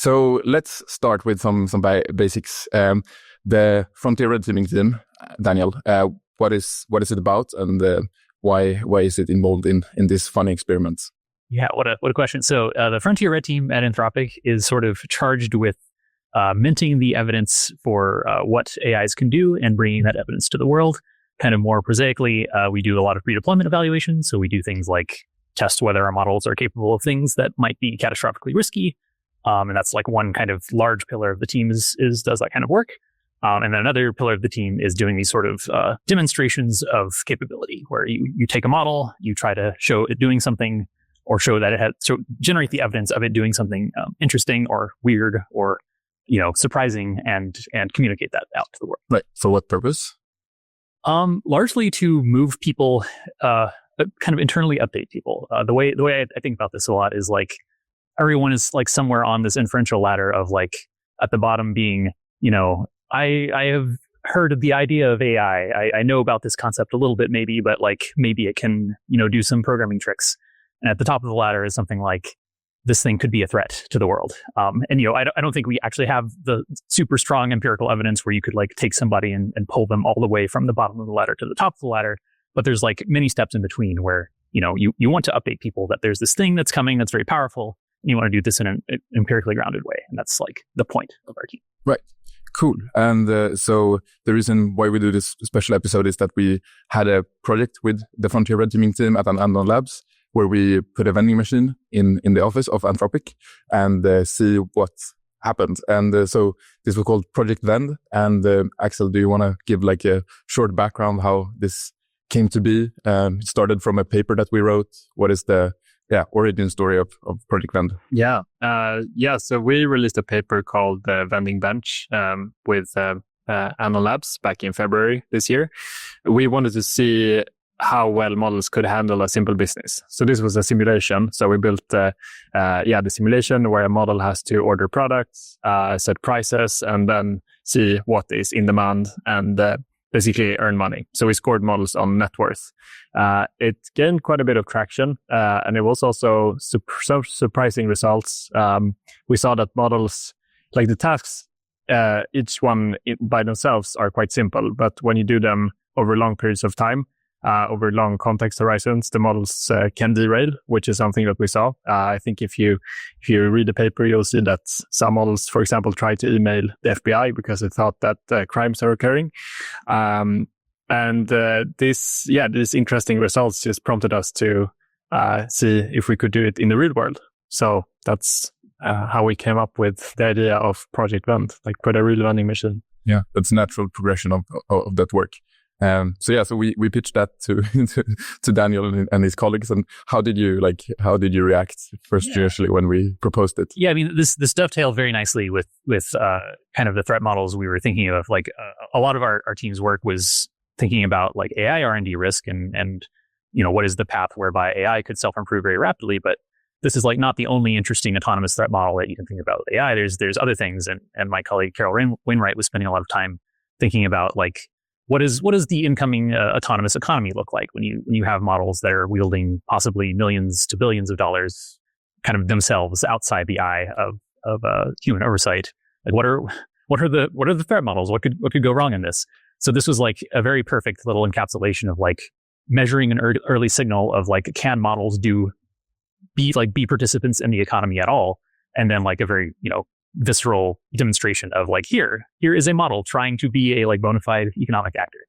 So let's start with some basics. The Frontier Red Teaming team, Daniel, what is it about, and why is it involved in this funny experiment? Yeah, what a question. So the Frontier Red Team at Anthropic is sort of charged with minting the evidence for what AIs can do and bringing that evidence to the world. Kind of more prosaically, we do a lot of pre-deployment evaluations. So we do things like test whether our models are capable of things that might be catastrophically risky. And that's like one kind of large pillar of the team is does that kind of work. And then another pillar of the team is doing these sort of demonstrations of capability, where you take a model, you try to show it doing something, or show that it had, so generate the evidence of it doing something interesting or weird or surprising, and communicate that out to the world. Right. For what purpose? Largely to move people, kind of internally update people. The way I think about this a lot is like everyone is like somewhere on this inferential ladder of like at the bottom being, I have heard of the idea of AI. I know about this concept a little bit maybe, but like maybe it can, do some programming tricks. And at the top of the ladder is something like this thing could be a threat to the world. And I don't think we actually have the super strong empirical evidence where you could like take somebody and pull them all the way from the bottom of the ladder to the top of the ladder. But there's like many steps in between where, you want to update people that there's this thing that's coming that's very powerful. And you want to do this in an empirically grounded way. And that's like the point of our team. Right. Cool. And so the reason why we do this special episode is that we had a project with the Frontier Red Teaming team at Andon Labs, where we put a vending machine in the office of Anthropic and see what happened. And so this was called Project Vend. And Axel, do you want to give like a short background how this came to be? It started from a paper that we wrote. What is the origin story of Project Vend? Yeah. So we released a paper called the Vending Bench with Andon Labs back in February this year. We wanted to see how well models could handle a simple business. So this was a simulation. So we built the simulation where a model has to order products, set prices, and then see what is in demand and basically earn money. So we scored models on net worth. It gained quite a bit of traction, and it was also surprising results. We saw that models, like the tasks, each one by themselves are quite simple, but when you do them over long periods of time, over long context horizons, the models can derail, which is something that we saw. I think if you read the paper, you'll see that some models, for example, try to email the FBI because they thought that crimes are occurring. These interesting results just prompted us to see if we could do it in the real world. So that's how we came up with the idea of Project Vend, like put a real vending machine. Yeah, that's a natural progression of that work. So we pitched that to Daniel and his colleagues. And how did you react first initially when we proposed it? Yeah, I mean, this dovetailed very nicely with kind of the threat models we were thinking of. Like a lot of our team's work was thinking about like AI R&D risk and what is the path whereby AI could self-improve very rapidly. But this is like not the only interesting autonomous threat model that you can think about with AI. There's other things, and my colleague Carol Wainwright was spending a lot of time thinking about like what is the incoming autonomous economy look like when you have models that are wielding possibly millions to billions of dollars kind of themselves outside the eye of human oversight. Like what are the threat models? What could go wrong in this? So this was like a very perfect little encapsulation of like measuring an early signal of like, can models be participants in the economy at all? And then like a very, visceral demonstration of like, here is a model trying to be a like bona fide economic actor.